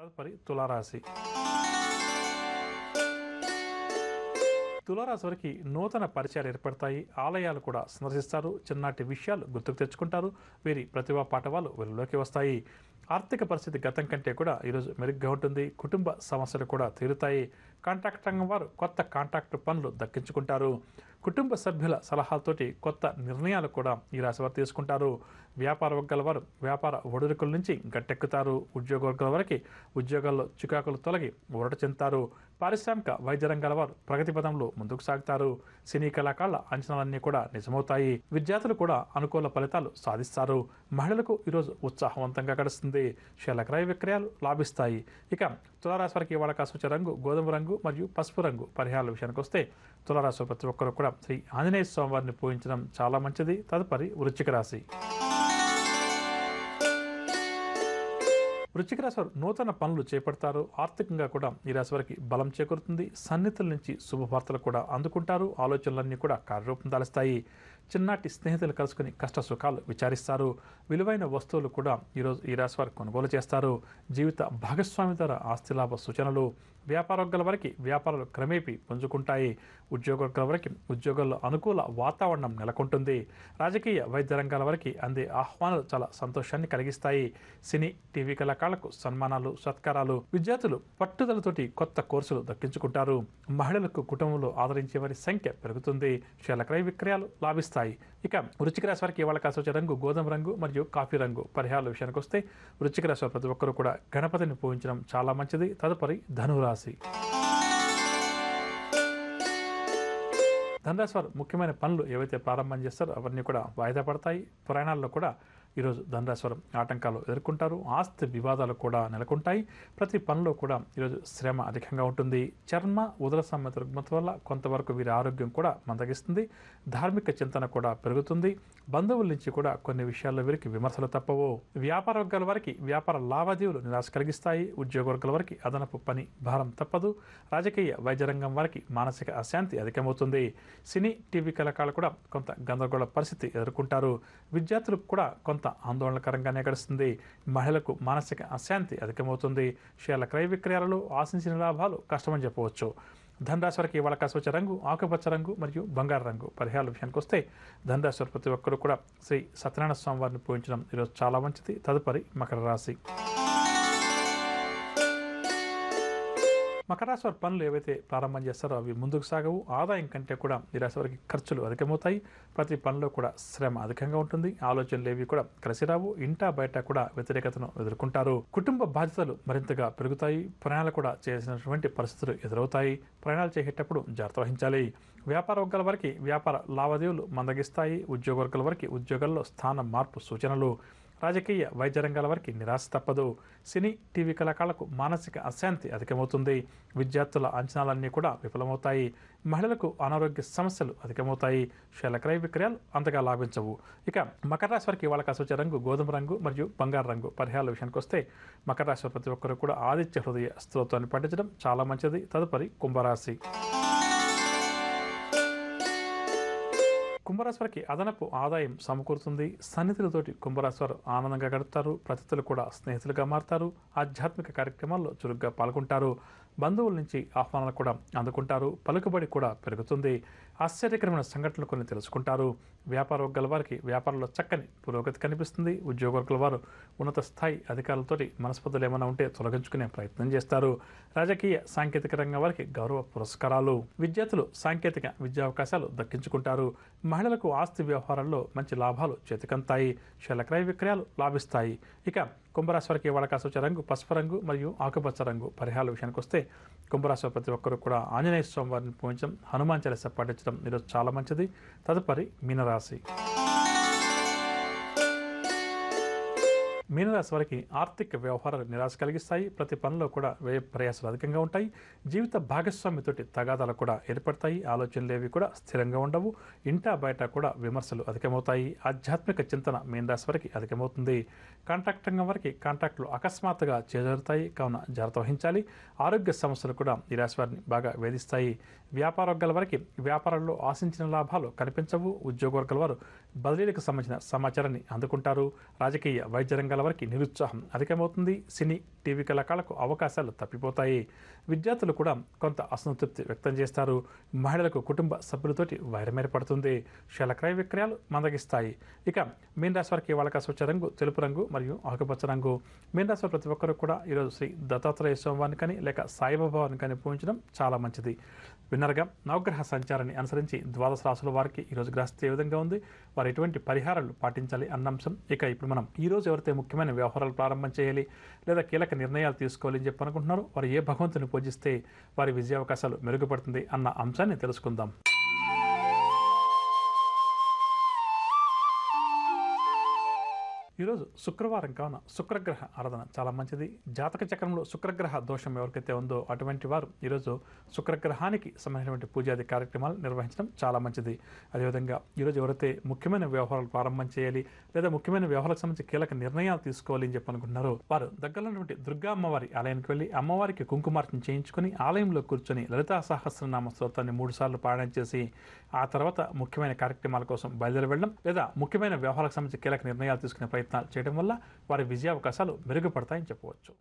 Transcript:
తదుపరి తులారాశి. తులారాశి వారికి నూతన పరిచయాలు ఏర్పడతాయి. ఆలయాలు కూడా సందర్శిస్తారు. చిన్ననాటి విషయాలు గుర్తుకు తెచ్చుకుంటారు. వీరి ప్రతిభా పాఠవాలు వెలుగులోకి వస్తాయి. ఆర్థిక పరిస్థితి గతం కంటే కూడా ఈరోజు మెరుగ్గా ఉంటుంది. కుటుంబ సమస్యలు కూడా తీరుతాయి. కాంట్రాక్ట్ రంగం వారు కొత్త కాంట్రాక్ట్ పనులు దక్కించుకుంటారు. కుటుంబ సభ్యుల సలహాలతోటి కొత్త నిర్ణయాలు కూడా ఈ రాశి వారు తీసుకుంటారు. వ్యాపార వర్గాల వారు వ్యాపార ఒడిదుడుకుల నుంచి గట్టెక్కుతారు. ఉద్యోగ వర్గాల వారికి ఉద్యోగాల్లో చికాకులు తొలగి ఊరట చెందుతారు. పారిశ్రామిక వైద్య రంగాల వారు ప్రగతి పదంలో ముందుకు సాగుతారు. సినీ కళాకారుల అంచనాలన్నీ కూడా నిజమవుతాయి. విద్యార్థులు కూడా అనుకూల ఫలితాలు సాధిస్తారు. మహిళలకు ఈరోజు ఉత్సాహవంతంగా గడుస్తుంది. షేర్ల క్రయ విక్రయాలు లాభిస్తాయి. ఇక తులారాశి వారికి ఇవాళ కాసూచే రంగు గోధుమ రంగు మరియు పసుపు రంగు. పరిహారాల విషయానికి వస్తే తులారాశి ప్రతి ఒక్కరు కూడా శ్రీ ఆంజనేయ స్వామి వారిని పూజించడం చాలా మంచిది. తదుపరి వృశ్చిక రాశి. వృశ్చిక రాశి వారు నూతన పనులు చేపడతారు. ఆర్థికంగా కూడా ఈ రాశి వారికి బలం చేకూరుతుంది. సన్నిహితుల నుంచి శుభవార్తలు కూడా అందుకుంటారు. ఆలోచనలన్నీ కూడా కార్యరూపం దాలుస్తాయి. చిన్ననాటి స్నేహితులు కలుసుకుని కష్ట సుఖాలు విచారిస్తారు. విలువైన వస్తువులు కూడా ఈరోజు ఈ రాశి వారు కొనుగోలు చేస్తారు. జీవిత భాగస్వామి ద్వారా ఆస్తి లాభ సూచనలు. వ్యాపార వర్గాల వారికి వ్యాపారాలు క్రమేపీ పుంజుకుంటాయి. ఉద్యోగ వర్గాల వారికి ఉద్యోగాల్లో అనుకూల వాతావరణం నెలకొంటుంది. రాజకీయ వైద్య రంగాల వారికి అందే ఆహ్వానాలు చాలా సంతోషాన్ని కలిగిస్తాయి. సినీ టీవీ కళాకారులకు సన్మానాలు సత్కారాలు. విద్యార్థులు పట్టుదలతోటి కొత్త కోర్సులు దక్కించుకుంటారు. మహిళలకు కుటుంబంలో ఆదరించే వారి సంఖ్య పెరుగుతుంది. షేర్ల క్రయ విక్రయాలు లాభిస్తాయి. ఇక వృశ్చిక రాశి వారికి ఇవాళ కాసొచ్చే రంగు గోధుమ రంగు మరియు కాఫీ రంగు. పరిహారాల విషయానికి వస్తే వృశ్చిక రాశి వారు ప్రతి ఒక్కరు కూడా గణపతిని పూజించడం చాలా మంచిది. తదుపరి ధనురాశి. ధనురాశి వారు ముఖ్యమైన పనులు ఏవైతే ప్రారంభం చేస్తారో అవన్నీ కూడా వాయిదా పడతాయి. ప్రయాణాల్లో కూడా ఈరోజు ధనురాశి వారు ఆటంకాలు ఎదుర్కొంటారు. ఆస్తి వివాదాలు కూడా నెలకొంటాయి. ప్రతి పనిలో కూడా ఈరోజు శ్రమ అధికంగా ఉంటుంది. చర్మ ఉదర సంబంధిత రుగ్మత వల్ల కొంతవరకు వీరి ఆరోగ్యం కూడా మందగిస్తుంది. ధార్మిక చింతన కూడా పెరుగుతుంది. బంధువుల నుంచి కూడా కొన్ని విషయాల్లో వీరికి విమర్శలు తప్పవు. వ్యాపార వర్గాల వారికి వ్యాపార లావాదేవీలు నిరాశ కలిగిస్తాయి. ఉద్యోగ వర్గాల వారికి అదనపు పని భారం తప్పదు. రాజకీయ వైద్య రంగం వారికి మానసిక అశాంతి అధికమవుతుంది. సినీ టీవీ కళాకారులు కూడా కొంత గందరగోళ పరిస్థితి ఎదుర్కొంటారు. విద్యార్థులకు కూడా కొంత ఆందోళనకరంగానే గడుస్తుంది. మహిళలకు మానసిక అశాంతి అధికమవుతుంది. షేర్ల క్రయ విక్రయాలలో ఆశించిన లాభాలు కష్టమని చెప్పవచ్చు. ధనురాశి వారికి ఇవాళ కాసొచ్చే రంగు ఆకుపచ్చ రంగు మరియు బంగారు రంగు. పరిహారాల విషయానికి వస్తే ధనురాశి వారు ప్రతి ఒక్కరు కూడా శ్రీ సత్యనారాయణ స్వామి వారిని పూజించడం ఈరోజు చాలా మంచిది. తదుపరి మకర రాశి. మకర రాశి వారి పనులు ఏవైతే ప్రారంభం చేస్తారో అవి ముందుకు సాగవు. ఆదాయం కంటే కూడా ఈ రాశి వారికి ఖర్చులు అధికమవుతాయి. ప్రతి పనిలో కూడా శ్రమ అధికంగా ఉంటుంది. ఆలోచనలు ఏవి కూడా కలిసి రావు. ఇంటా బయట కూడా వ్యతిరేకతను ఎదుర్కొంటారు. కుటుంబ బాధ్యతలు మరింతగా పెరుగుతాయి. ప్రయాణాలు కూడా చేసినటువంటి పరిస్థితులు ఎదురవుతాయి. ప్రయాణాలు చేసేటప్పుడు జాగ్రత్త వహించాలి. వ్యాపార వర్గాల వారికి వ్యాపార లావాదేవీలు మందగిస్తాయి. ఉద్యోగ వర్గాల వారికి ఉద్యోగాల్లో స్థాన మార్పు సూచనలు. రాజకీయ వైద్య రంగాల వారికి నిరాశ తప్పదు. సినీ టీవీ కళాకారులకు మానసిక అశాంతి అధికమవుతుంది. విద్యార్థుల అంచనాలన్నీ కూడా విఫలమవుతాయి. మహిళలకు అనారోగ్య సమస్యలు అధికమవుతాయి. షేర్ల క్రయ విక్రయాలు అంతగా లాభించవు. ఇక మకర రాశి వారికి ఇవాళ కాసొచ్చే రంగు గోధుమ రంగు మరియు బంగారు రంగు. పరిహారాల విషయానికి వస్తే మకర రాశి వారు ప్రతి ఒక్కరు కూడా ఆదిత్య హృదయ స్తోత్రాన్ని పఠించడం చాలా మంచిది. తదుపరి కుంభరాశి. కుంభరాశి వారికి అదనపు ఆదాయం సమకూరుతుంది. సన్నిధులతోటి కుంభరాశి వారు ఆనందంగా గడుపుతారు. ప్రతితులు కూడా స్నేహితులుగా మారుతారు. ఆధ్యాత్మిక కార్యక్రమాల్లో చురుగ్గా పాల్గొంటారు. బంధువుల నుంచి ఆహ్వానాలు కూడా అందుకుంటారు. పలుకుబడి కూడా పెరుగుతుంది. ఆశ్చర్యకరమైన సంఘటనలు కొన్ని తెలుసుకుంటారు. వ్యాపార వర్గాల వారికి వ్యాపారంలో చక్కని పురోగతి కనిపిస్తుంది. ఉద్యోగ వర్గాల వారు ఉన్నత స్థాయి అధికారులతోటి మనస్పర్ధలు ఏమైనా ఉంటే తొలగించుకునే ప్రయత్నం చేస్తారు. రాజకీయ సాంకేతిక రంగం వారికి గౌరవ పురస్కారాలు. విద్యార్థులు సాంకేతిక విద్యా అవకాశాలు దక్కించుకుంటారు. మహిళలకు ఆస్తి వ్యవహారాల్లో మంచి లాభాలు చేతికంతాయి. షేర్ల క్రయ విక్రయాలు లాభిస్తాయి. ఇక కుంభరాశి వారికి ఇవాళ కాసొచ్చే రంగు పసుపు రంగు మరియు ఆకుపచ్చ రంగు. పరిహారాల విషయానికి వస్తే కుంభరాశి వారు ప్రతి ఒక్కరు కూడా ఆంజనేయ స్వామి వారిని పూజించడం హనుమాన్ చాలీసా పాటించడం ఈరోజు చాలా మంచిది. తదుపరి మీనరాశి. మీనరాశి వారికి ఆర్థిక వ్యవహారాలు నిరాశ కలిగిస్తాయి. ప్రతి పనిలో కూడా వ్యయ ప్రయాసాలు అధికంగా ఉంటాయి. జీవిత భాగస్వామితోటి తగాదాలు కూడా ఏర్పడతాయి. ఆలోచనలు ఏవి కూడా స్థిరంగా ఉండవు. ఇంటా బయట కూడా విమర్శలు అధికమవుతాయి. ఆధ్యాత్మిక చింతన మీనరాశి వారికి అధికమవుతుంది. కాంట్రాక్ట్ రంగం వారికి కాంట్రాక్టులు అకస్మాత్తుగా చేజారుతాయి. కావున జాగ్రత్త వహించాలి. ఆరోగ్య సమస్యలు కూడా ఈ రాశి వారిని బాగా వేధిస్తాయి. వ్యాపార వర్గాల వారికి వ్యాపారంలో ఆశించిన లాభాలు కనిపించవు. ఉద్యోగ వర్గాల వారు బదిలీలకు సంబంధించిన సమాచారాన్ని అందుకుంటారు. రాజకీయ, వైద్య రంగాల వారికి నిరుత్సాహం అధికమవుతుంది. సినీ, టీవీ కళాకారులకు అవకాశాలు తప్పిపోతాయి. విద్యార్థులు కూడా కొంత అసంతృప్తి వ్యక్తం చేస్తారు. మహిళలకు కుటుంబ సభ్యులతోటి వైరం ఏర్పడుతుంది. శాల క్రయ విక్రయాలు మందగిస్తాయి. ఇక మీన రాశి వారికి వాళ్ళ సూచన రంగు తెలుపు రంగు మరియు ఆకుపచ్చ రంగు. మీన రాశి వారి ప్రతి ఒక్కరు కూడా ఈరోజు శ్రీ దత్తాత్రేయ స్వామివారిని కానీ లేక సాయిబాబాని కానీ పూజించడం చాలా మంచిది. విన్నర్గా నవగ్రహ సంచారాన్ని అనుసరించి ద్వాదశ రాశుల వారికి ఈరోజు గ్రహస్థితి ఏ విధంగా ఉంది, వారు ఎటువంటి పరిహారాలు పాటించాలి అన్న అంశం. ఇక ఇప్పుడు మనం ఈరోజు ఎవరైతే ముఖ్యమైన వ్యవహారాలు ప్రారంభం చేయాలి లేదా కీలక నిర్ణయాలు తీసుకోవాలి అని చెప్పి అనుకుంటున్నారో వారు ఏ భగవంతుని పూజిస్తే వారి విజయావకాశాలు మెరుగుపడుతుంది అన్న అంశాన్ని తెలుసుకుందాం. ఈరోజు శుక్రవారం కావున శుక్రగ్రహ ఆరాధన చాలా మంచిది. జాతక చక్రంలో శుక్రగ్రహ దోషం ఎవరికైతే ఉందో అటువంటి వారు ఈరోజు శుక్రగ్రహానికి సంబంధించినటువంటి పూజాది కార్యక్రమాలు నిర్వహించడం చాలా మంచిది. అదేవిధంగా ఈరోజు ఎవరైతే ముఖ్యమైన వ్యవహారాలు ప్రారంభం చేయాలి లేదా ముఖ్యమైన వ్యవహారాలకు సంబంధించి కీలక నిర్ణయాలు తీసుకోవాలి అని చెప్పి అనుకుంటున్నారో వారు దగ్గరలోటువంటి దుర్గా అమ్మవారి ఆలయానికి వెళ్ళి అమ్మవారికి కుంకుమార్చన చేయించుకొని ఆలయంలో కూర్చొని లలితా సహస్రనామ స్తోత్రాన్ని 3 సార్లు పారాయణ చేసి ఆ తర్వాత ముఖ్యమైన కార్యక్రమాల కోసం బయలుదేరి వెళ్ళడం లేదా ముఖ్యమైన వ్యవహారాలకు సంబంధించి కీలక నిర్ణయాలు తీసుకునే ప్రయత్నాలు చేయడం వల్ల వారి విజయావకాశాలు మెరుగుపడతాయని చెప్పవచ్చు.